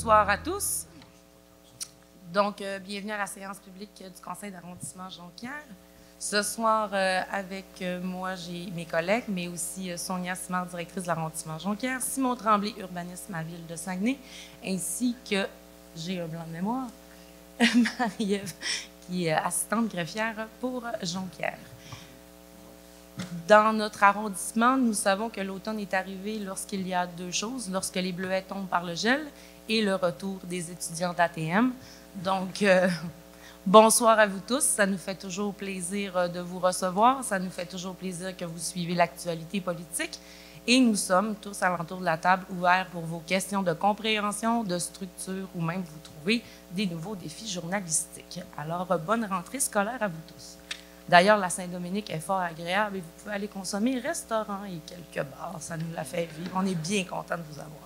Bonsoir à tous. Donc, bienvenue à la séance publique du Conseil d'arrondissement Jonquière. Ce soir, avec moi, j'ai mes collègues, mais aussi Sonia Simard, directrice de l'arrondissement Jonquière, Simon Tremblay, urbaniste à la ville de Saguenay, ainsi que, j'ai un blanc de mémoire, Marie-Ève, qui est assistante greffière pour Jonquière. Dans notre arrondissement, nous savons que l'automne est arrivé lorsqu'il y a deux choses, lorsque les bleuets tombent par le gel et le retour des étudiants d'ATM. Donc, bonsoir à vous tous. Ça nous fait toujours plaisir de vous recevoir. Ça nous fait toujours plaisir que vous suivez l'actualité politique. Et nous sommes tous alentour de la table ouverts pour vos questions de compréhension, de structure ou même vous trouver des nouveaux défis journalistiques. Alors, bonne rentrée scolaire à vous tous. D'ailleurs, la Saint-Dominique est fort agréable et vous pouvez aller consommer restaurant et quelques bars. Ça nous la fait vivre. On est bien content de vous avoir.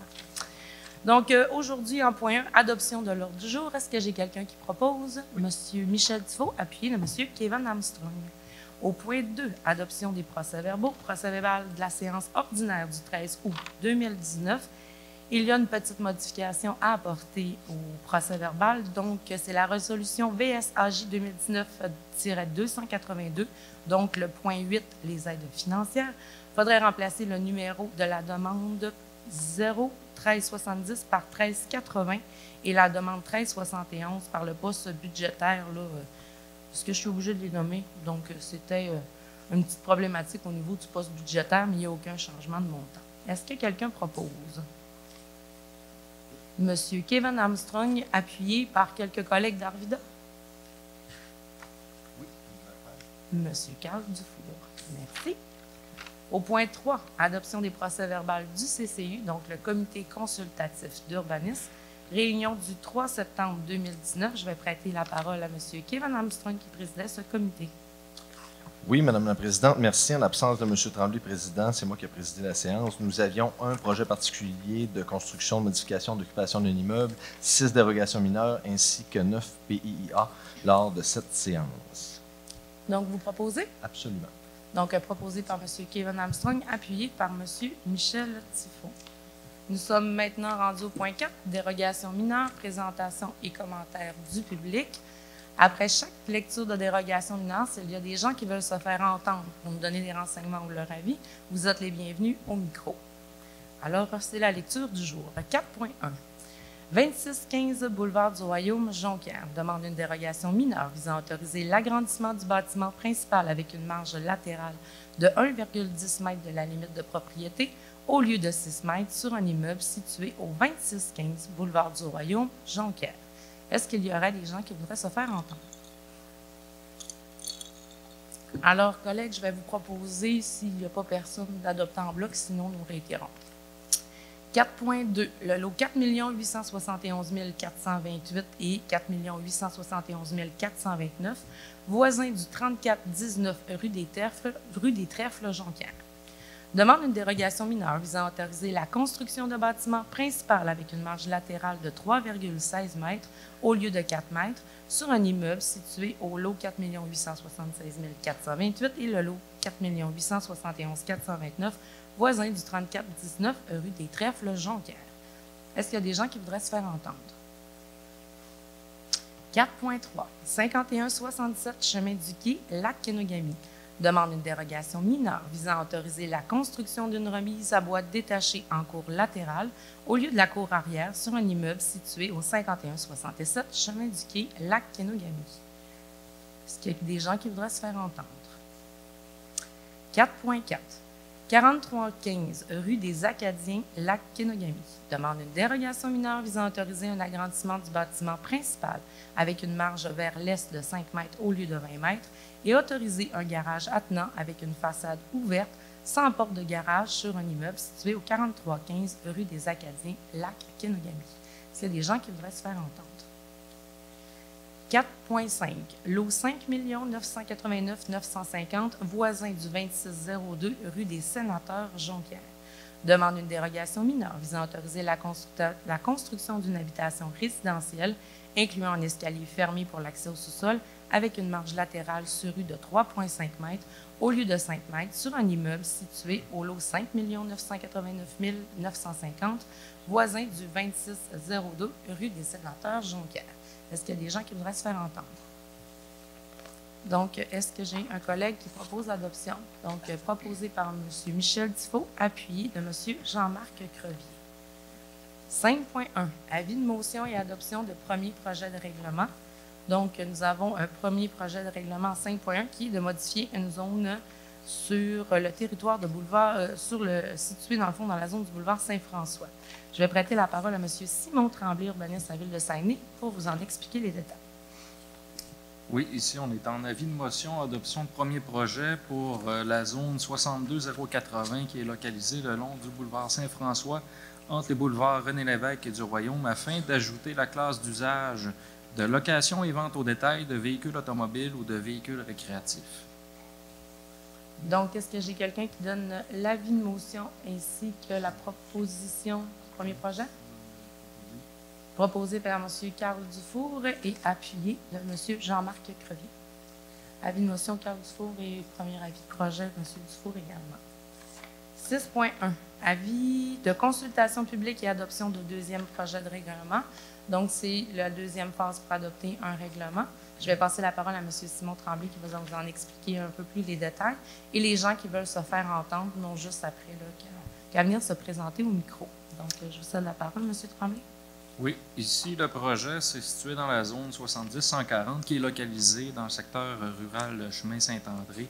Donc, aujourd'hui, en point 1, adoption de l'ordre du jour. Est-ce que j'ai quelqu'un qui propose? Monsieur Michel Tifo, appuyé de Monsieur Kevin Armstrong. Au point 2, adoption des procès-verbaux. Procès-verbal de la séance ordinaire du 13 août 2019. Il y a une petite modification à apporter au procès-verbal. Donc, c'est la résolution VSAJ 2019-282, donc le point 8, les aides financières. Il faudrait remplacer le numéro de la demande 01370 par 1380 et la demande 1371 par le poste budgétaire, là, parce que je suis obligée de les nommer. Donc, c'était une petite problématique au niveau du poste budgétaire, mais il n'y a aucun changement de montant. Est-ce que quelqu'un propose? Monsieur Kevin Armstrong, appuyé par quelques collègues d'Arvida. Oui. Monsieur Carl Dufour. Merci. Au point 3, adoption des procès-verbaux du CCU, donc le Comité consultatif d'urbanisme, réunion du 3 septembre 2019. Je vais prêter la parole à Monsieur Kevin Armstrong qui présidait ce comité. Oui, Madame la Présidente, merci. En l'absence de M. Tremblay, Président, c'est moi qui ai présidé la séance. Nous avions un projet particulier de construction, de modification, d'occupation d'un immeuble, 6 dérogations mineures ainsi que 9 PIIA lors de cette séance. Donc, vous proposez? Absolument. Donc, proposé par M. Kevin Armstrong, appuyé par M. Michel Tifo. Nous sommes maintenant rendus au point 4, dérogation mineure, présentation et commentaires du public. Après chaque lecture de dérogation mineure, s'il y a des gens qui veulent se faire entendre pour nous donner des renseignements ou leur avis, vous êtes les bienvenus au micro. Alors, c'est la lecture du jour. 4.1. 2615 boulevard du Royaume, Jonquière, demande une dérogation mineure visant à autoriser l'agrandissement du bâtiment principal avec une marge latérale de 1,10 m de la limite de propriété au lieu de 6 m sur un immeuble situé au 2615 boulevard du Royaume, Jonquière. Est-ce qu'il y aurait des gens qui voudraient se faire entendre? Alors, collègues, je vais vous proposer, s'il n'y a pas personne, d'adopter en bloc, sinon nous réitérons. 4.2. Le lot 4 871 428 et 4 871 429, voisin du 3419 rue des Trèfles, Jonquière. Demande une dérogation mineure visant à autoriser la construction de bâtiments principal avec une marge latérale de 3,16 m au lieu de 4 m sur un immeuble situé au lot 4 876 428 et le lot 4 871 429, voisin du 3419 rue des Trèfles, Jonquière. Est-ce qu'il y a des gens qui voudraient se faire entendre? 4.3. 5167 chemin du Quai, Lac-Kenogami. Demande une dérogation mineure visant à autoriser la construction d'une remise à boîte détachée en cour latérale au lieu de la cour arrière sur un immeuble situé au 5167 chemin du Quai, Lac-Kenogami. Est-ce qu'il y a des gens qui voudraient se faire entendre? 4.4. 4315 rue des Acadiens, Lac-Kenogami. Demande une dérogation mineure visant à autoriser un agrandissement du bâtiment principal avec une marge vers l'est de 5 m au lieu de 20 m et autoriser un garage attenant avec une façade ouverte sans porte de garage sur un immeuble situé au 4315 rue des Acadiens, Lac-Kenogami. Est-ce qu'il y a des gens qui voudraient se faire entendre? 4.5. Lot 5 989 950, voisin du 2602 rue des Sénateurs, Jonquière. Demande une dérogation mineure visant à autoriser la construction d'une habitation résidentielle incluant un escalier fermé pour l'accès au sous-sol avec une marge latérale sur rue de 3,5 mètres au lieu de 5 mètres sur un immeuble situé au lot 5 989 950, voisin du 2602 rue des Sénateurs Jonquière. Est-ce qu'il y a des gens qui voudraient se faire entendre? Donc, est-ce que j'ai un collègue qui propose l'adoption? Donc, proposé par M. Michel Tifo, appuyé de M. Jean-Marc Crevier. 5.1. Avis de motion et adoption de premier projet de règlement. Donc, nous avons un premier projet de règlement 5.1 qui est de modifier une zone sur le territoire de boulevard, situé dans le fond dans la zone du boulevard Saint-François. Je vais prêter la parole à M. Simon Tremblay, urbaniste à la Ville de Saguenay, pour vous en expliquer les détails. Oui, ici, on est en avis de motion, adoption de premier projet pour la zone 62080 qui est localisée le long du boulevard Saint-François entre les boulevards René-Lévesque et du Royaume afin d'ajouter la classe d'usage de location et vente au détail de véhicules automobiles ou de véhicules récréatifs. Donc, est-ce que j'ai quelqu'un qui donne l'avis de motion ainsi que la proposition du premier projet? Proposé par M. Carl Dufour et appuyé de M. Jean-Marc Crevier. Avis de motion Carl Dufour et premier avis de projet M. Dufour également. 6.1. Avis de consultation publique et adoption de deuxième projet de règlement. Donc, c'est la deuxième phase pour adopter un règlement. Je vais passer la parole à M. Simon Tremblay qui va vous en expliquer un peu plus les détails. Et les gens qui veulent se faire entendre n'ont juste après qu'à venir se présenter au micro. Donc, je vous cède la parole, M. Tremblay. Oui, ici, le projet c'est situé dans la zone 70-140 qui est localisée dans le secteur rural Chemin Saint-André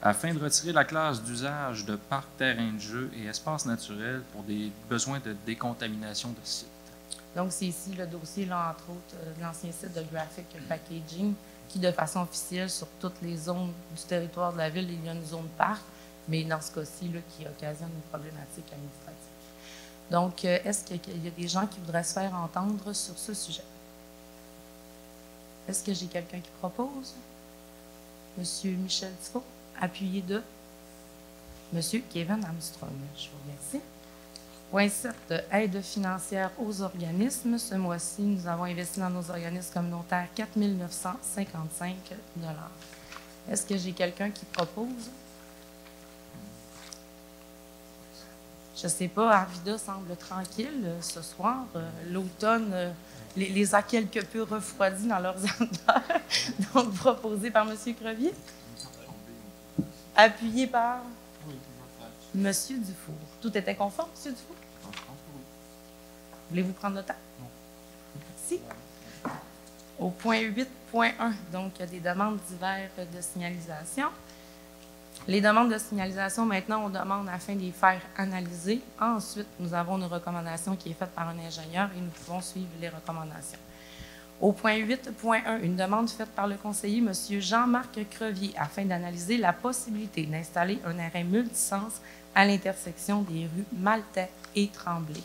afin de retirer la classe d'usage de parc, terrain de jeu et espace naturel pour des besoins de décontamination de sites. Donc, c'est ici le dossier, là, entre autres, de l'ancien site de Graphic Packaging, qui, de façon officielle, sur toutes les zones du territoire de la ville, il y a une zone parc, mais dans ce cas-ci, là, qui occasionne une problématique administrative. Donc, est-ce qu'il y a des gens qui voudraient se faire entendre sur ce sujet? Est-ce que j'ai quelqu'un qui propose? Monsieur Michel Tifo, appuyé de Monsieur Kevin Armstrong. Je vous remercie. Point 7, aide financière aux organismes. Ce mois-ci, nous avons investi dans nos organismes communautaires 4 955 $. Est-ce que j'ai quelqu'un qui propose? Je ne sais pas, Arvida semble tranquille ce soir. L'automne les a quelque peu refroidis dans leurs ardeurs. Donc, proposé par M. Crevier. Appuyé par M. Dufour. Tout était conforme, M. Dufour? Voulez-vous prendre le temps? Non. Merci. Au point 8.1, donc, il y a des demandes diverses de signalisation. Les demandes de signalisation, maintenant, on demande afin de les faire analyser. Ensuite, nous avons une recommandation qui est faite par un ingénieur et nous pouvons suivre les recommandations. Au point 8.1, une demande faite par le conseiller M. Jean-Marc Crevier afin d'analyser la possibilité d'installer un arrêt multisens à l'intersection des rues Maltais et Tremblay.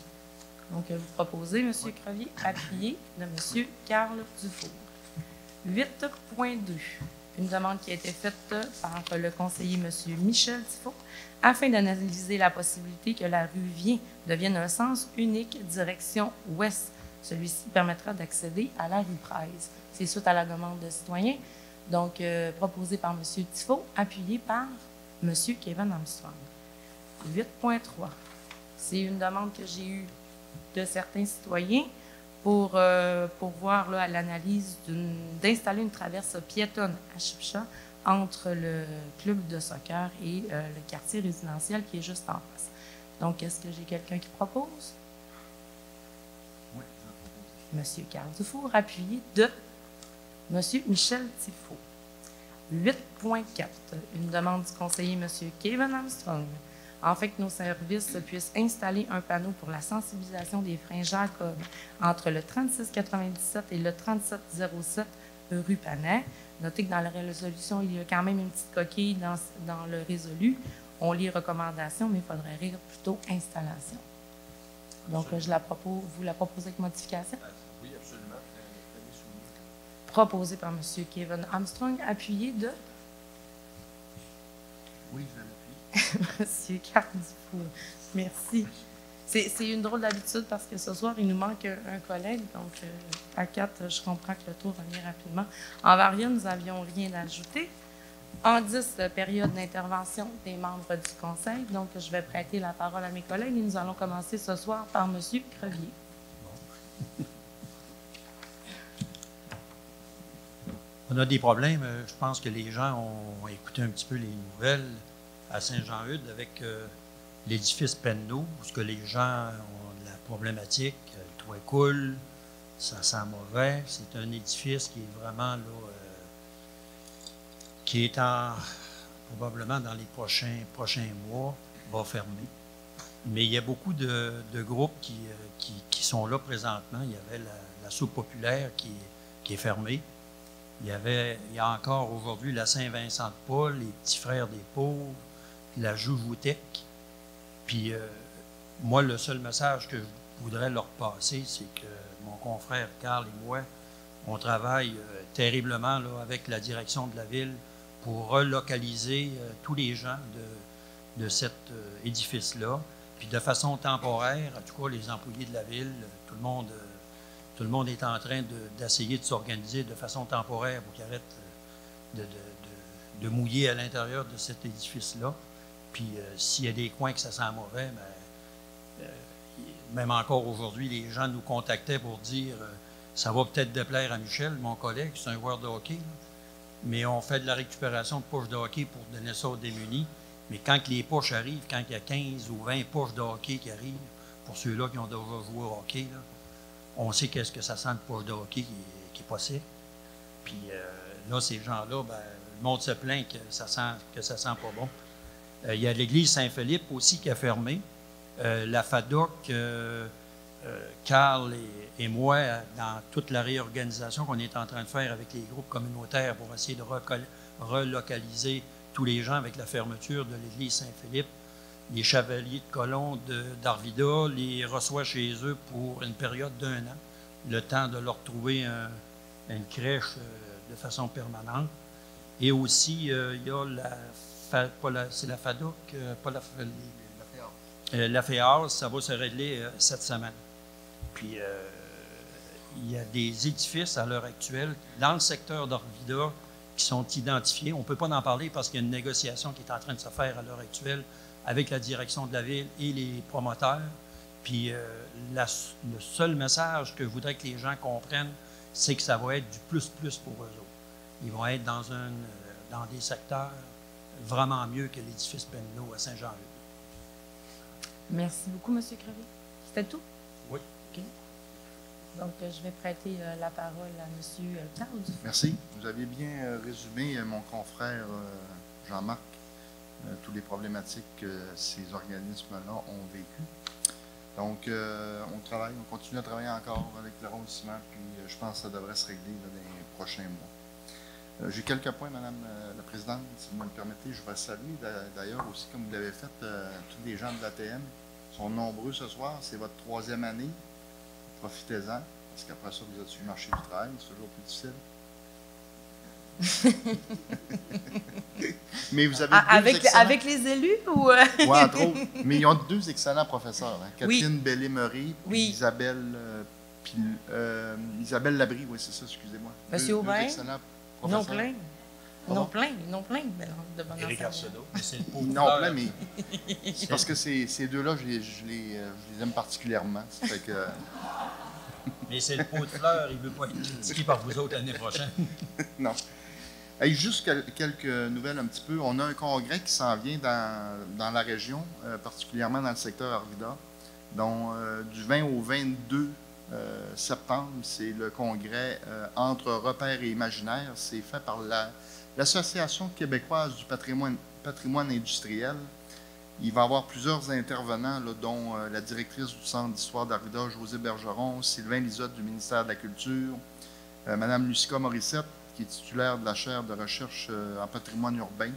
Donc, vous proposez, M. Crevier, appuyé de M. Carl Dufour. 8.2. Une demande qui a été faite par le conseiller M. Michel Tifo afin d'analyser la possibilité que la rue Vien devienne un sens unique direction ouest. Celui-ci permettra d'accéder à la rue Fraise. C'est suite à la demande de citoyens, donc proposé par M. Tifo, appuyé par M. Kevin Armstrong. 8.3. C'est une demande que j'ai eue de certains citoyens pour voir là, à l'analyse d'installer une traverse piétonne à Chipcha entre le club de soccer et le quartier résidentiel qui est juste en face. Donc, est-ce que j'ai quelqu'un qui propose? Oui, je propose. M. Carl Dufour, appuyé de M. Michel Tifo. 8.4. Une demande du conseiller M. Kevin Armstrong afin que nos services puissent installer un panneau pour la sensibilisation des freins Jacob entre le 3697 et le 3707 rue Panay. Notez que dans la résolution, il y a quand même une petite coquille dans le résolu. On lit recommandations, mais il faudrait lire plutôt installation. Donc, je la propose, vous la proposez avec modification? Oui, absolument. Proposé par M. Kevin Armstrong, appuyé de Oui, je l'appuie. Monsieur Carl Dufour. Merci. C'est une drôle d'habitude parce que ce soir, il nous manque un collègue. Donc, à 4, je comprends que le tour va venir rapidement. En Varia, nous n'avions rien à ajouter. En 10, période d'intervention des membres du Conseil. Donc, je vais prêter la parole à mes collègues et nous allons commencer ce soir par M. Crevier. On a des problèmes. Je pense que les gens ont écouté un petit peu les nouvelles à Saint-Jean-Eudes avec l'édifice Penneau, où que les gens ont de la problématique. Le toit coule, ça sent mauvais. C'est un édifice qui est vraiment là, qui est probablement dans les prochains mois, va fermer. Mais il y a beaucoup de groupes qui sont là présentement. Il y avait la soupe populaire qui est fermée. Il y a encore aujourd'hui la Saint-Vincent-de-Paul, les Petits Frères des Pauvres, la Joujoutec. Puis moi, le seul message que je voudrais leur passer, c'est que mon confrère Carl et moi, on travaille terriblement là, avec la direction de la ville pour relocaliser tous les gens de cet édifice-là. Puis de façon temporaire, en tout cas les employés de la ville, tout le monde est en train d'essayer de s'organiser de façon temporaire pour qu'ils arrêtent de mouiller à l'intérieur de cet édifice-là. Puis s'il y a des coins que ça sent mauvais, même encore aujourd'hui, les gens nous contactaient pour dire ça va peut-être déplaire à Michel, mon collègue, c'est un joueur de hockey, là, mais on fait de la récupération de poches de hockey pour donner ça aux démunis. Mais quand les poches arrivent, quand il y a 15 ou 20 poches de hockey qui arrivent, pour ceux-là qui ont déjà joué au hockey, là, on sait qu'est-ce que ça sent de poche de hockey qui est pas sec. Puis là, ces gens-là, le monde se plaint que ça sent pas bon. Il y a l'église Saint-Philippe aussi qui a fermé. La FADOC, Carl et moi, dans toute la réorganisation qu'on est en train de faire avec les groupes communautaires pour essayer de relocaliser tous les gens avec la fermeture de l'église Saint-Philippe, les chevaliers de colons d'Arvida les reçoit chez eux pour une période d'1 an, le temps de leur trouver une crèche de façon permanente. Et aussi, il y a c'est la FADOC, pas la FEAS, ça va se régler cette semaine. Puis, il y a des édifices à l'heure actuelle dans le secteur d'Arvida qui sont identifiés. On ne peut pas en parler parce qu'il y a une négociation qui est en train de se faire à l'heure actuelle avec la direction de la ville et les promoteurs. Puis, le seul message que je voudrais que les gens comprennent, c'est que ça va être du plus pour eux autres. Ils vont être dans des secteurs vraiment mieux que l'édifice Penneau à Saint-Jean-Eudes. Merci beaucoup, M. Crevier. C'était tout? Oui. OK. Donc, je vais prêter la parole à M. Carl Dufault. Merci. Vous aviez bien résumé, mon confrère Jean-Marc, toutes les problématiques que ces organismes-là ont vécues. Donc, on continue à travailler encore avec l'arrondissement, puis je pense que ça devrait se régler là, dans les prochains mois. J'ai quelques points, Madame la Présidente, si vous me le permettez. Je vais saluer d'ailleurs aussi, comme vous l'avez fait, tous les gens de l'ATM sont nombreux ce soir. C'est votre 3e année. Profitez-en, parce qu'après ça, vous êtes sur le marché du travail. C'est toujours plus difficile. Mais vous avez avec les élus ou Oui, entre autres. Mais ils ont 2 excellents professeurs. Hein. Catherine Bellé-Meury et Isabelle Labrie. Oui, c'est ça, excusez-moi. Monsieur Aubin. Non plein. Non plein de bonnes Éric Arsenault, mais c'est le pot de Non fleurs. plein, mais c'est parce que ces deux-là, je les aime particulièrement. Ça fait que... Mais c'est le pot de fleurs, il ne veut pas être critiqué par vous autres l'année prochaine. Non. Hey, juste quelques nouvelles un petit peu. On a un congrès qui s'en vient dans la région, particulièrement dans le secteur Arvida, dont du 20 au 22 septembre, c'est le congrès entre repères et imaginaires. C'est fait par l'Association québécoise du patrimoine industriel. Il va y avoir plusieurs intervenants, là, dont la directrice du Centre d'histoire d'Arvida, Josée Bergeron, Sylvain Lisotte du ministère de la Culture, Mme Lucica Morissette, qui est titulaire de la chaire de recherche en patrimoine urbain,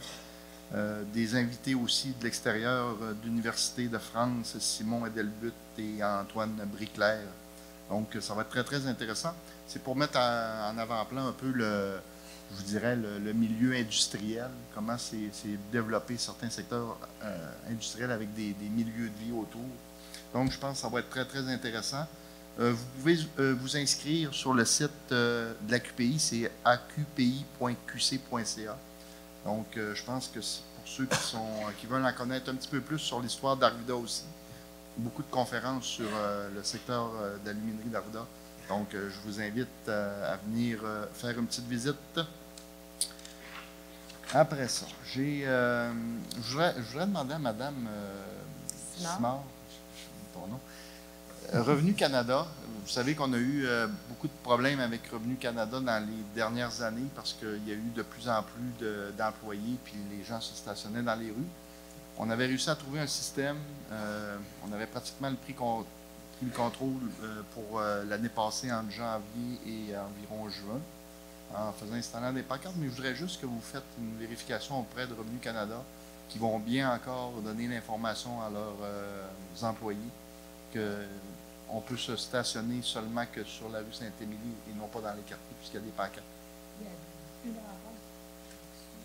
des invités aussi de l'extérieur de l'Université de France, Simon Edelbut et Antoine Briclair. Donc, ça va être très, très intéressant. C'est pour mettre en avant-plan un peu je vous dirais, le milieu industriel, comment c'est développé certains secteurs industriels avec des milieux de vie autour. Donc, je pense que ça va être très, très intéressant. Vous pouvez vous inscrire sur le site de l'AQPI, c'est aqpi.qc.ca. Donc, je pense que pour ceux qui veulent en connaître un petit peu plus sur l'histoire d'Arvida aussi, beaucoup de conférences sur le secteur d'aluminerie d'Arvida. Donc, je vous invite à venir faire une petite visite. Après ça, je voudrais demander à Mme Simard, ton nom, Revenu Canada. Vous savez qu'on a eu beaucoup de problèmes avec Revenu Canada dans les dernières années parce qu'il y a eu de plus en plus d'employés puis les gens se stationnaient dans les rues. On avait réussi à trouver un système. On avait pratiquement pris le contrôle pour l'année passée entre janvier et environ juin en faisant installer des pancartes. Mais je voudrais juste que vous faites une vérification auprès de Revenu Canada qui vont bien encore donner l'information à leurs employés qu'on peut se stationner seulement que sur la rue Saint-Émilie et non pas dans les quartiers puisqu'il y a des pancartes.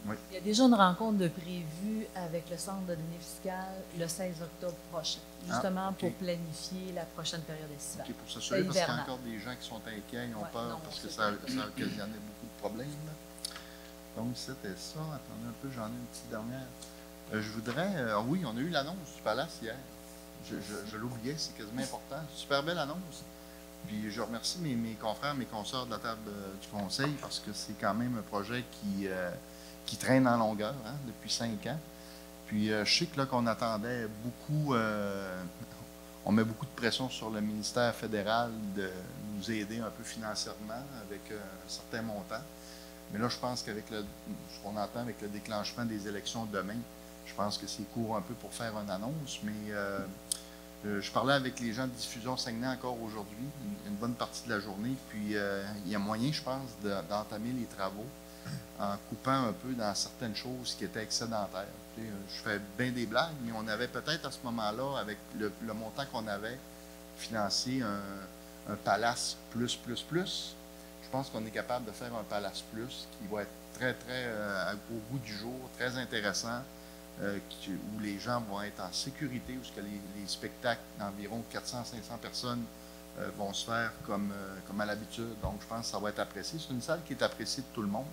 Oui. Il y a déjà une rencontre de prévue avec le Centre de données fiscales le 16 octobre prochain, justement pour planifier la prochaine période estivale. OK, pour s'assurer, parce qu'il y a encore des gens qui sont inquiets, ils ont peur parce que ça occasionnait beaucoup de problèmes. Donc, c'était ça. Attendez un peu, j'en ai une petite dernière. Je voudrais... oui, on a eu l'annonce du Palace hier. Je l'oubliais, c'est quasiment important. Super belle annonce. Puis je remercie mes confrères, mes consoeurs de la table du conseil parce que c'est quand même un projet qui traîne en longueur depuis 5 ans. Puis je sais que là qu'on attendait beaucoup, on met beaucoup de pression sur le ministère fédéral de nous aider un peu financièrement avec un certain montant. Mais là, je pense qu'avec ce qu'on entend avec le déclenchement des élections demain, je pense que c'est court un peu pour faire une annonce, mais je parlais avec les gens de Diffusion Saguenay encore aujourd'hui, une bonne partie de la journée, puis il y a moyen, je pense, d'entamer les travaux en coupant un peu dans certaines choses qui étaient excédentaires. Tu sais, je fais bien des blagues, mais on avait peut-être à ce moment-là, avec le montant qu'on avait, financé un Palace plus. Je pense qu'on est capable de faire un Palace plus qui va être très, très au goût du jour, très intéressant, où les gens vont être en sécurité, où les spectacles d'environ 400-500 personnes vont se faire comme à l'habitude. Donc, je pense que ça va être apprécié. C'est une salle qui est appréciée de tout le monde.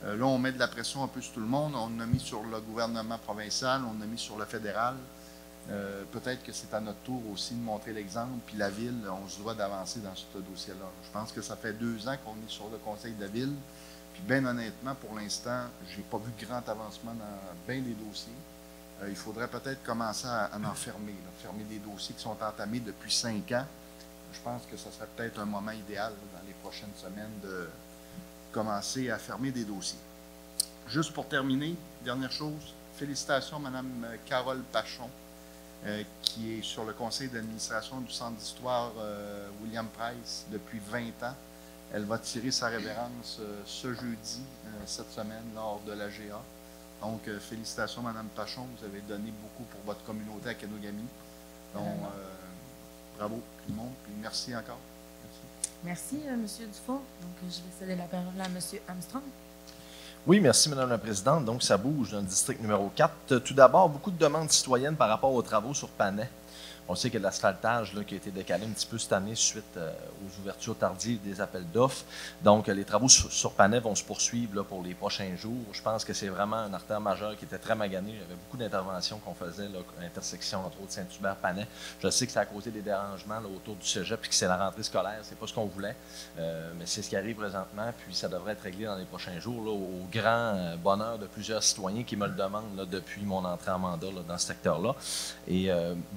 Là, on met de la pression un peu sur tout le monde. On a mis sur le gouvernement provincial, on a mis sur le fédéral. Peut-être que c'est à notre tour aussi de montrer l'exemple. Puis la Ville, on se doit d'avancer dans ce dossier-là. Je pense que ça fait 2 ans qu'on est sur le conseil de la Ville. Puis bien honnêtement, pour l'instant, je n'ai pas vu grand avancement dans bien des dossiers. Il faudrait peut-être commencer à en fermer des dossiers qui sont entamés depuis 5 ans. Je pense que ce serait peut-être un moment idéal dans les prochaines semaines de commencer à fermer des dossiers. Juste pour terminer, dernière chose, félicitations à Mme Carole Pachon, qui est sur le conseil d'administration du Centre d'histoire William Price depuis 20 ans. Elle va tirer sa révérence ce jeudi, cette semaine, lors de la GA. Donc, félicitations, Mme Pachon. Vous avez donné beaucoup pour votre communauté à Kenogami. Donc, bravo tout le monde. Puis merci encore. Merci, M. Dufault. Donc, je vais céder la parole à M. Armstrong. Oui, merci, Mme la Présidente. Donc, ça bouge dans le district numéro 4. Tout d'abord, beaucoup de demandes citoyennes par rapport aux travaux sur Panay. On sait qu'il y a de l'asphaltage qui a été décalé un petit peu cette année suite aux ouvertures tardives des appels d'offres. Donc, les travaux sur Panay vont se poursuivre là, pour les prochains jours. Je pense que c'est vraiment un artère majeure qui était très magané. Il y avait beaucoup d'interventions qu'on faisait là, à l'intersection, entre autres, Saint-Hubert-Panay. Je sais que ça a causé des dérangements là, autour du cégep et que c'est la rentrée scolaire. C'est pas ce qu'on voulait, mais c'est ce qui arrive présentement. Puis, ça devrait être réglé dans les prochains jours, là, au grand bonheur de plusieurs citoyens qui me le demandent là, depuis mon entrée en mandat là, dans ce secteur-là. Et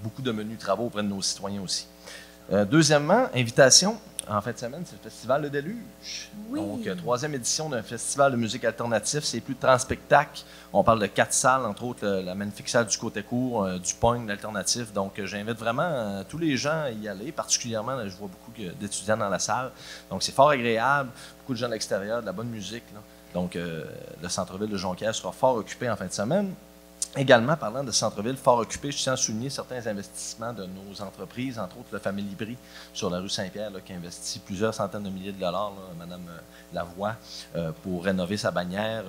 beaucoup de menus travaux auprès de nos citoyens aussi. Deuxièmement, invitation, en fin de semaine, c'est le Festival Le Déluge. Oui. Donc, 3e édition d'un festival de musique alternative. C'est plus de 30 spectacles. On parle de 4 salles, entre autres la magnifique salle du Côté-Court, du Pogne, l'alternative. Donc, j'invite vraiment tous les gens à y aller. Particulièrement, là, je vois beaucoup d'étudiants dans la salle. Donc, c'est fort agréable. Beaucoup de gens de l'extérieur, de la bonne musique. Là. Donc, le centre-ville de Jonquière sera fort occupé en fin de semaine. Également, parlant de centre-ville fort occupé, je tiens à souligner certains investissements de nos entreprises, entre autres le Famille Libri sur la rue Saint-Pierre, qui investit plusieurs centaines de milliers de dollars, Mme Lavoie, pour rénover sa bannière.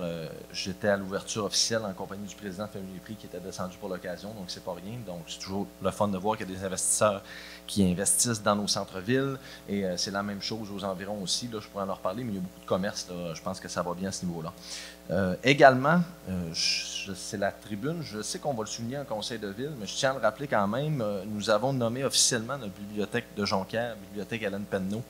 J'étais à l'ouverture officielle en compagnie du président de Famille Libri qui était descendu pour l'occasion, donc c'est pas rien. Donc c'est toujours le fun de voir qu'il y a des investisseurs qui investissent dans nos centres-villes et c'est la même chose aux environs aussi. Là, je pourrais en reparler, mais il y a beaucoup de commerces. Là, je pense que ça va bien à ce niveau-là. Également, c'est la tribune, je sais qu'on va le souligner en conseil de ville, mais je tiens à le rappeler quand même, nous avons nommé officiellement notre bibliothèque de Jonquière, bibliothèque Hélène Penneau.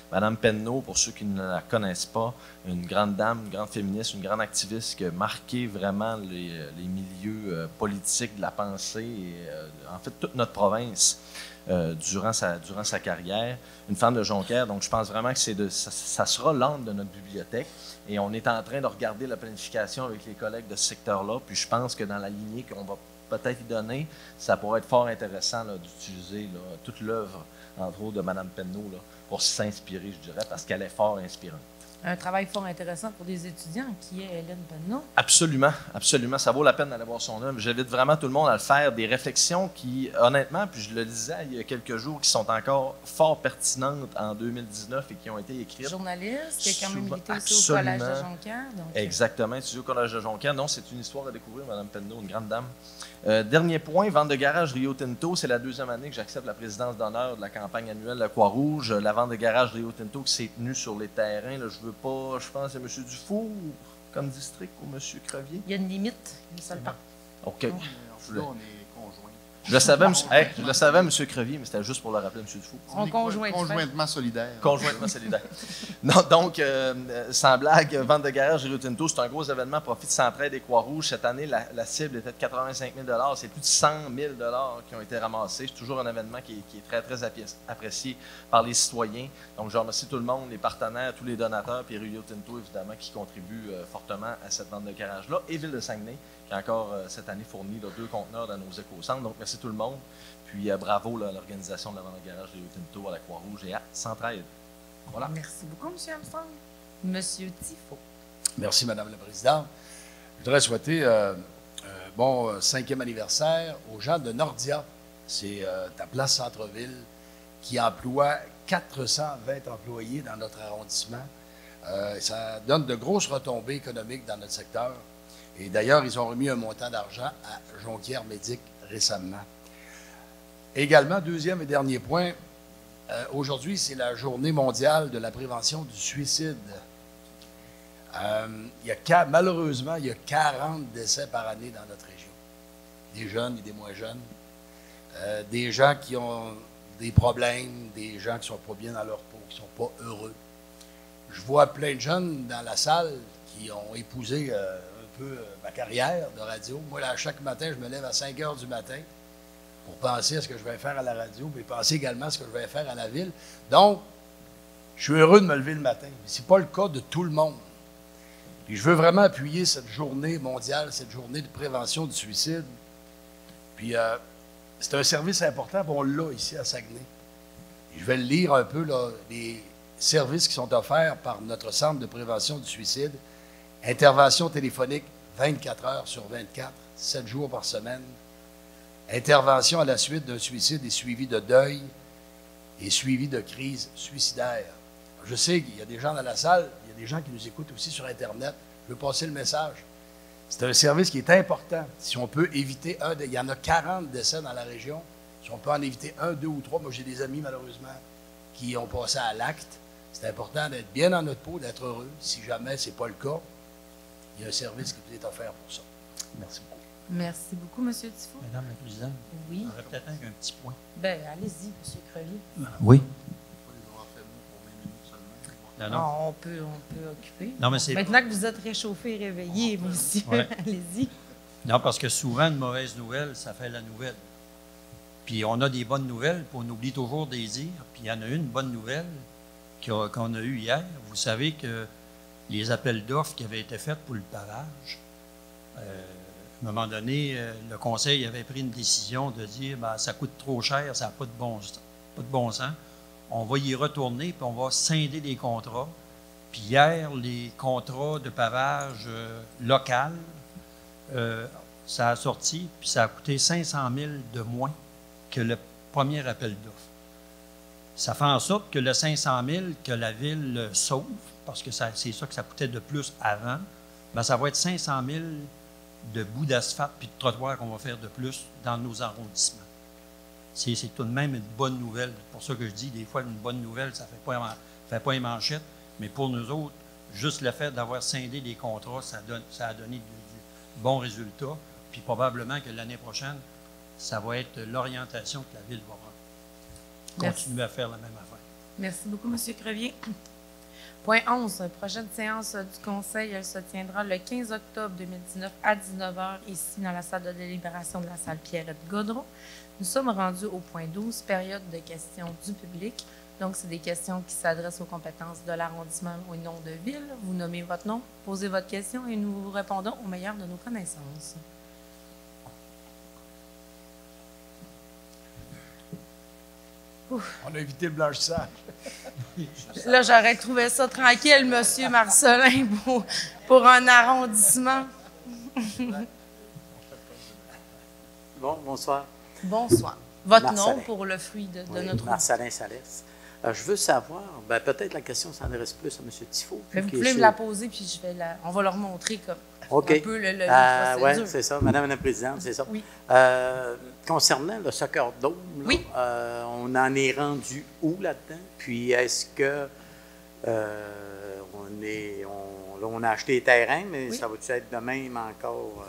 Madame Penneau, pour ceux qui ne la connaissent pas, une grande dame, une grande féministe, une grande activiste qui a marqué vraiment les milieux politiques de la pensée et en fait toute notre province durant sa carrière. Une femme de Jonquière, donc je pense vraiment que ça sera l'âme de notre bibliothèque. Et on est en train de regarder la planification avec les collègues de ce secteur-là. Puis je pense que dans la lignée qu'on va peut-être y donner, ça pourrait être fort intéressant d'utiliser toute l'œuvre, entre autres, de Mme Penneau pour s'inspirer, je dirais, parce qu'elle est fort inspirante. Un travail fort intéressant pour des étudiants qui est Hélène Penneau. Absolument, absolument. Ça vaut la peine d'aller voir son œuvre. J'invite vraiment tout le monde à le faire. Des réflexions qui, honnêtement, puis je le disais il y a quelques jours, qui sont encore fort pertinentes en 2019 et qui ont été écrites. Journaliste, qui a quand même milité aussi Absolument. au Collège de Jonquière. Donc... Exactement, étudié au Collège de Jonquière. Non, c'est une histoire à découvrir, Mme Penneau, une grande dame. Dernier point, vente de garage Rio Tinto. C'est la deuxième année que j'accepte la présidence d'honneur de la campagne annuelle de la Croix-Rouge. La vente de garage Rio Tinto qui s'est tenue sur les terrains. Là, je pense, c'est M. Dufour comme district ou M. Crevier. Il y a une limite, une seule part. OK. Là, on est conjoints. Je le savais, M. Crevier, mais c'était juste pour le rappeler, M. Dufour. On conjointement solidaires. Conjointement solidaire. Non, donc, sans blague, vente de garage Rio Tinto, c'est un gros événement profit de Centraide et Croix-Rouge. Cette année, la cible était de 85 000 $. C'est plus de 100 000 $ qui ont été ramassés. C'est toujours un événement qui est très, très apprécié par les citoyens. Donc, je remercie tout le monde, les partenaires, tous les donateurs, puis Rio Tinto, évidemment, qui contribuent fortement à cette vente de garage-là. Et Ville de Saguenay, qui a encore cette année fourni 2 conteneurs dans nos éco-centres. Donc, merci tout le monde. Puis, bravo à l'organisation de la vente de garage Rio Tinto, à la Croix-Rouge et à Centraide. Voilà. Merci beaucoup, M. Armstrong. M. Tifo. Merci, Mme la Présidente. Je voudrais souhaiter un bon 5e anniversaire aux gens de Nordia. C'est ta place centre-ville qui emploie 420 employés dans notre arrondissement. Ça donne de grosses retombées économiques dans notre secteur. Et d'ailleurs, ils ont remis un montant d'argent à Jonquière-Médic récemment. Également, deuxième et dernier point, aujourd'hui, c'est la journée mondiale de la prévention du suicide. Malheureusement, il y a 40 décès par année dans notre région. Des jeunes et des moins jeunes. Des gens qui ont des problèmes, des gens qui ne sont pas bien dans leur peau, qui ne sont pas heureux. Je vois plein de jeunes dans la salle qui ont épousé ma carrière de radio. Moi, là, chaque matin, je me lève à 5 heures du matin pour penser à ce que je vais faire à la radio, mais penser également à ce que je vais faire à la ville. Donc, je suis heureux de me lever le matin. Mais ce n'est pas le cas de tout le monde. Puis je veux vraiment appuyer cette journée mondiale, cette journée de prévention du suicide. Puis c'est un service important, puis on l'a ici à Saguenay. Et je vais le lire un peu, là, les services qui sont offerts par notre centre de prévention du suicide. Intervention téléphonique 24 heures sur 24, 7 jours par semaine. Intervention à la suite d'un suicide et suivi de deuil et suivi de crise suicidaire. Je sais qu'il y a des gens dans la salle, il y a des gens qui nous écoutent aussi sur Internet. Je veux passer le message. C'est un service qui est important. Si on peut éviter il y en a 40 décès dans la région. Si on peut en éviter 1, 2 ou 3, moi j'ai des amis malheureusement qui ont passé à l'acte. C'est important d'être bien dans notre peau, d'être heureux. Si jamais ce n'est pas le cas, il y a un service qui vous est offert pour ça. Merci beaucoup. Merci beaucoup, M. Tifo. Madame la Présidente, Oui. on aurait peut-être un petit point. Bien, allez-y, M. Crevier. Oui. Non. On peut occuper. Non, mais c'est... Maintenant que vous êtes réchauffé et réveillé, monsieur, Ouais. allez-y. Non, parce que souvent, une mauvaise nouvelle, ça fait la nouvelle. Puis on a des bonnes nouvelles, puis on oublie toujours des dire. Puis il y en a une bonne nouvelle qu'on a eue hier. Vous savez que les appels d'offres qui avaient été faits pour le pavage, à un moment donné, le conseil avait pris une décision de dire ça coûte trop cher, ça n'a pas de bon sens. On va y retourner, puis on va scinder des contrats. Puis hier, les contrats de pavage local ça a sorti, puis ça a coûté 500 000 de moins que le premier appel d'offres. Ça fait en sorte que le 500 000 que la Ville sauve, parce que c'est ça que ça coûtait de plus avant, bien, ça va être 500 000 de bouts d'asphalte puis de trottoirs qu'on va faire de plus dans nos arrondissements. C'est tout de même une bonne nouvelle. C'est pour ça que je dis, des fois, une bonne nouvelle, ça ne fait pas une manchette, mais pour nous autres, juste le fait d'avoir scindé des contrats, ça a donné du bons résultats. Puis probablement que l'année prochaine, ça va être l'orientation que la Ville va continuer à faire la même affaire. Merci beaucoup, M. Crevier. Point 11. Prochaine séance du Conseil, elle se tiendra le 15 octobre 2019 à 19h ici dans la salle de délibération de la salle Pierrette-Gaudreau. Nous sommes rendus au point 12, période de questions du public. Donc, c'est des questions qui s'adressent aux compétences de l'arrondissement au nom de ville. Vous nommez votre nom, posez votre question et nous vous répondons au meilleur de nos connaissances. Ouf. On a évité le blanchissage. Là, j'aurais trouvé ça tranquille, M. Marcelin, pour un arrondissement. Bonsoir. Bonsoir. Votre Marcelin. nom pour le fruit de Oui, notre... Marcelin Salès. Je veux savoir, peut-être la question s'adresse plus à M. Tifo. Vous pouvez me la poser, puis on va leur montrer comme un peu le procédure. Oui, c'est ça, Madame la Présidente, c'est ça. Oui. Concernant le Soccer Dome, là, oui. On en est rendu où là-dedans? Puis est-ce que on a acheté les terrains, mais oui. Ça va-tu être de même encore?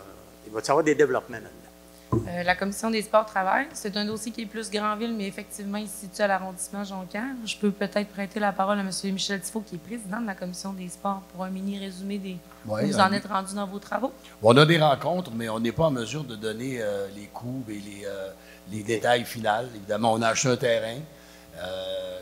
Il va-tu y avoir des développements là-dedans? La Commission des sports travaille. C'est un dossier qui est plus Granville, mais effectivement, il se situe à l'arrondissement Jonquière. Je peux peut-être prêter la parole à M. Michel Tifo, qui est président de la Commission des sports, pour un mini-résumé des... Oui, vous en êtes rendu dans vos travaux? On a des rencontres, mais on n'est pas en mesure de donner les coûts et les détails finaux. Évidemment, on a acheté un terrain.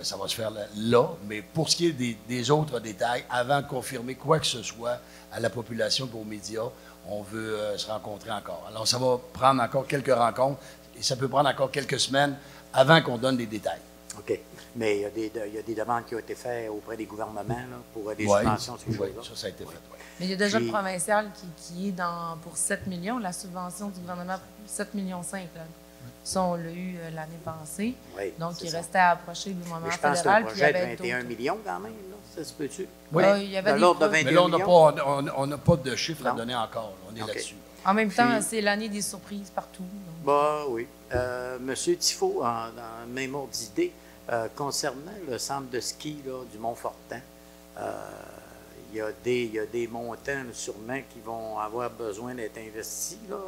Ça va se faire là. Mais pour ce qui est des autres détails, avant de confirmer quoi que ce soit à la population et aux médias, on veut se rencontrer encore. Alors, ça va prendre encore quelques rencontres et ça peut prendre encore quelques semaines avant qu'on donne des détails. OK. Mais il y a des demandes qui ont été faites auprès des gouvernements là, pour des subventions, ces choses-là. Oui, ça a été fait. Oui. Mais il y a déjà le provincial qui est pour 7 millions, la subvention du gouvernement, 7,5 millions. Là. Ça, on l'a eu l'année passée. Oui, donc, il restait à approcher du gouvernement fédéral. Je pense que le projet de 21 millions quand même, là. Ça se peut-tu? Oui. Il y avait de l'ordre de 21 mais là, millions. on n'a pas de chiffre à donner encore. On est là-dessus. En même temps, c'est l'année des surprises partout. Oui. Monsieur Tifo, dans le même ordre d'idée, concernant le centre de ski là, du Mont-Fortin, il y a des montants là, sûrement qui vont avoir besoin d'être investis, là,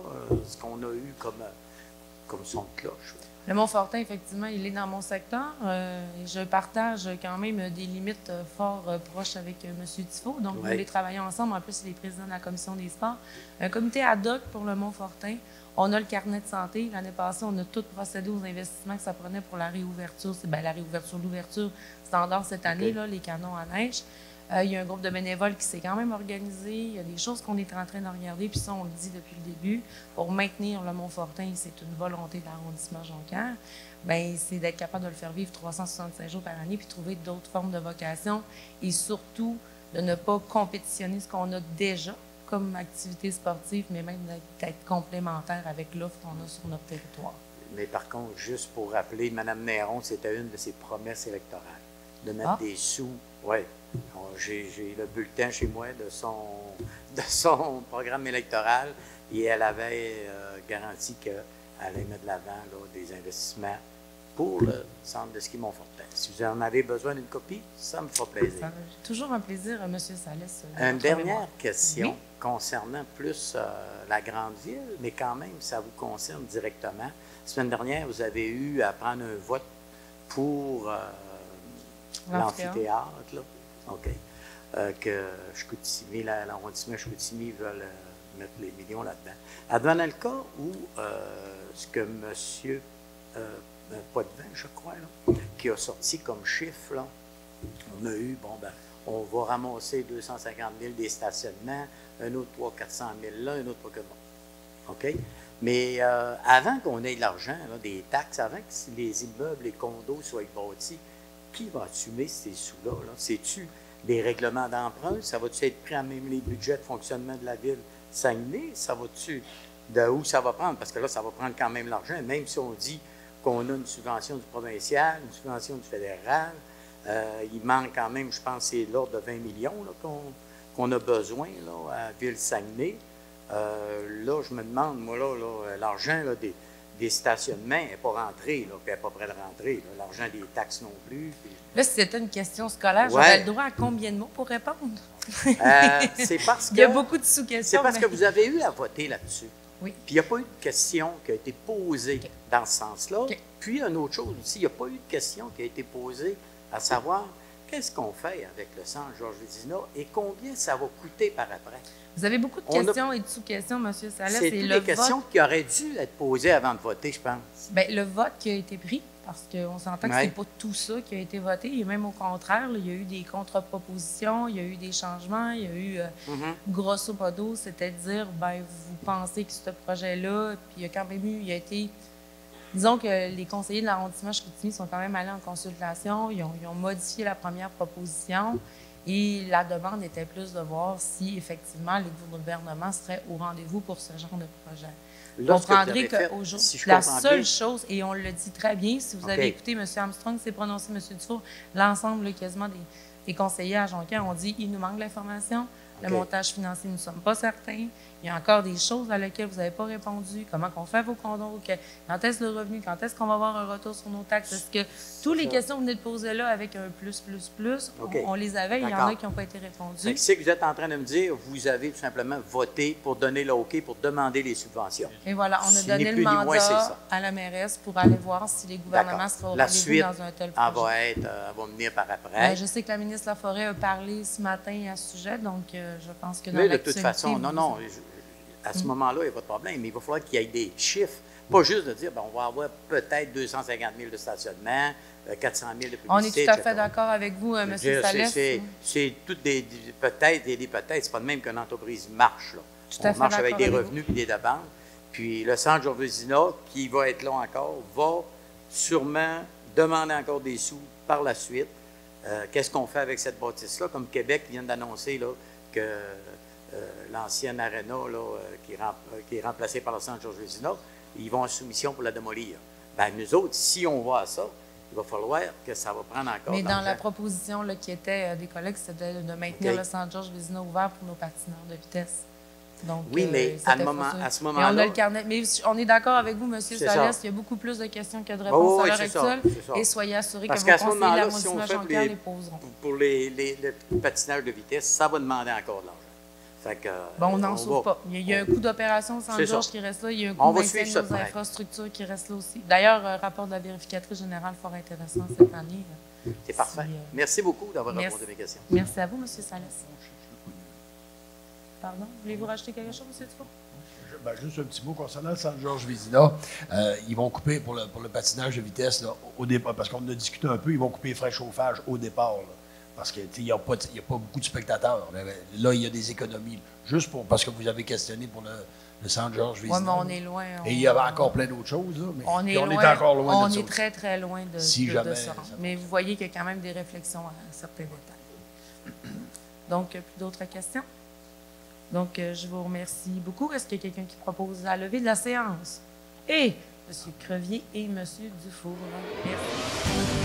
ce qu'on a eu comme son de cloche. Le Mont-Fortin, effectivement, il est dans mon secteur. Je partage quand même des limites fort proches avec M. Tifo. Donc, nous voulons travailler ensemble. En plus, il est président de la Commission des sports. Un comité ad hoc pour le Mont-Fortin. On a le carnet de santé. L'année passée, on a tout procédé aux investissements que ça prenait pour la réouverture. C'est la réouverture, l'ouverture standard cette année, là, les canons à neige. Il y a un groupe de bénévoles qui s'est quand même organisé. Il y a des choses qu'on est en train de regarder, puis ça, on le dit depuis le début. Pour maintenir le Mont-Fortin, c'est une volonté de l'arrondissement Jonquière. Bien, c'est d'être capable de le faire vivre 365 jours par année, puis trouver d'autres formes de vocation, et surtout de ne pas compétitionner ce qu'on a déjà comme activité sportive, mais même d'être complémentaire avec l'offre qu'on a sur notre territoire. Mais par contre, juste pour rappeler, Mme Néron, c'était une de ses promesses électorales, de mettre des sous. Oui. J'ai le bulletin chez moi de son programme électoral et elle avait garanti qu'elle allait mettre de l'avant des investissements pour le centre de ski Mont-Fortin. Si vous en avez besoin d'une copie, ça me fera plaisir. Toujours un plaisir, M. Salès. Une dernière question concernant plus la grande ville, mais quand même, ça vous concerne directement. La semaine dernière, vous avez eu à prendre un vote pour l'amphithéâtre, là. OK. Que Chicoutimi, l'arrondissement Chicoutimi veulent mettre les millions là-dedans. Advenant le cas où ce que M. Potvin, je crois, là, qui a sorti comme chiffre, là, on a eu, on va ramasser 250 000 des stationnements, un autre 300-400 000 là, un autre pas que bon. OK? Mais avant qu'on ait de l'argent, des taxes, avant que les immeubles, les condos soient bâtis, qui va assumer ces sous-là? Là? C'est-tu des règlements d'emprunt? Ça va-tu être pris à même les budgets de fonctionnement de la ville Saguenay? Ça va-tu de où ça va prendre, parce que là, ça va prendre quand même l'argent, même si on dit qu'on a une subvention du provincial, une subvention du fédéral, il manque quand même, je pense, c'est l'ordre de 20 millions là, qu'on a besoin là, à Ville-Saguenay. Là, je me demande, moi, là l'argent des stationnements n'est pas rentré, là, puis elle n'est pas près de rentrer. L'argent des taxes non plus. Puis... Là, si c'était une question scolaire, Ouais. j'aurais le droit à combien de mots pour répondre? C'est parce que... Il y a beaucoup de sous-questions. C'est parce mais- que vous avez eu à voter là-dessus. Oui. Puis il n'y a pas eu de question qui a été posée dans ce sens-là. OK. Puis une autre chose aussi, il n'y a pas eu de question qui a été posée à savoir qu'est-ce qu'on fait avec le centre Georges Vézina et combien ça va coûter par après. Vous avez beaucoup de On a- questions et de sous-questions, M. Salès. C'est et toutes le les questions vote, qui auraient dû être posées avant de voter, je pense. ben, le vote qui a été pris, parce qu'on s'entend que Ouais. c'est pas tout ça qui a été voté, et même au contraire, là, il y a eu des contre-propositions, il y a eu des changements, il y a eu, Mhm. grosso modo, c'est-à-dire, ben, vous pensez que ce projet-là, puis il y a quand même eu, il a été... Disons que les conseillers de l'arrondissement Chicoutimi sont quand même allés en consultation, ils ont modifié la première proposition et la demande était plus de voir si effectivement les gouvernements seraient au rendez-vous pour ce genre de projet. Là, Vous ce que vous comprendrez avez fait, qu'aujourd'hui, si je la comprends seule bien, chose, et on le dit très bien, si vous avez OK. écouté M. Armstrong s'est prononcé, M. Dufour, l'ensemble là, quasiment des conseillers à Jonquière ont dit il nous manque l'information, le OK. montage financier, nous ne sommes pas certains. Il y a encore des choses à lesquelles vous n'avez pas répondu. Comment qu'on fait vos condos? Quand est-ce le revenu? Quand est-ce qu'on va avoir un retour sur nos taxes? Est-ce que toutes les ça. questions que vous venez de poser là avec un plus, OK. on les avait, il y en D'accord. a qui n'ont pas été Fait répondues. que c'est que vous êtes en train de me dire, vous avez tout simplement voté pour donner le OK, pour demander les subventions. Et voilà, on a Si donné ni le plus ni moins, c'est mandat ça. à la mairesse pour aller voir si les gouvernements D'accord. seraient au La rendez-vous suite, dans un tel Elle projet. va venir par après. Je sais que la ministre Laforêt a parlé ce matin à ce sujet, donc je pense que dans Mais de toute l'actualité, façon, vous- à ce moment-là, il n'y a pas de problème, mais il va falloir qu'il y ait des chiffres, pas juste de dire, ben, on va avoir peut-être 250 000 de stationnement, 400 000 de publicité, On est tout à fait etc. d'accord avec vous, Je M. veux dire, Salès. c'est toutes des peut-être et des peut-être. C'est pas de même qu'une entreprise marche. Là. Tout à On fait marche avec d'accord des avec revenus et des demandes. Puis le centre Georges Vézina, qui va être là encore, va sûrement demander encore des sous par la suite. Qu'est-ce qu'on fait avec cette bâtisse-là? Comme Québec vient d'annoncer là, que l'ancienne aréna là, qui est remplacée par le centre Georges Vézina, ils vont en soumission pour la démolir. Bien, nous autres, si on va à ça, il va falloir que ça va prendre encore Mais de dans la l'argent. proposition là, qui était des collègues, c'était de maintenir OK. le centre Georges Vézina ouvert pour nos patineurs de vitesse. Donc, Oui, mais c'était à ce pas ça. moment-là... Mais on a le carnet. Mais on est d'accord avec vous, M. C'est Salès, ça. il y a beaucoup plus de questions que de Oui, réponses oui, à l'heure c'est ça, actuelle. c'est ça. Et soyez assurés Parce que qu'à vos ce conseillers de moment-là, l'arrondissement si on fait Jonquière les poseront. pour le patinage de vitesse, ça va demander encore de l'argent. Fait que, Bon, on n'en va- sauve pas. Il y a un coût d'opération sans C'est ça. Georges qui reste là. Il y a un coût On de va maintien de suivre ça nos de près. infrastructures qui reste là aussi. D'ailleurs, rapport de la vérificatrice générale fort intéressant cette année. C'est parfait. Si, Merci beaucoup d'avoir merci. répondu à mes questions. Merci à vous, M. Salès. Pardon? Voulez-vous rajouter quelque chose, M. Dufour? Ben, juste un petit mot concernant le centre Georges Vézina. Ils vont couper pour le patinage de vitesse là, au départ, parce qu'on a discuté un peu, ils vont couper les frais de chauffage au départ. Là, parce qu'il n'y a pas beaucoup de spectateurs. Là, il y a des économies. Juste parce que vous avez questionné pour le centre Georges Vézina. Oui, mais on est loin. Et il y avait encore plein d'autres choses. Là, mais On est, puis loin, encore loin on de ça est aussi. très, très loin de, Si de jamais se rendre. ça- Mais vous voyez qu'il y a quand même des réflexions à certains détails. Donc, plus d'autres questions? Donc, je vous remercie beaucoup. Est-ce qu'il y a quelqu'un qui propose la levée de la séance? Et M. Crevier et M. Dufour. Merci.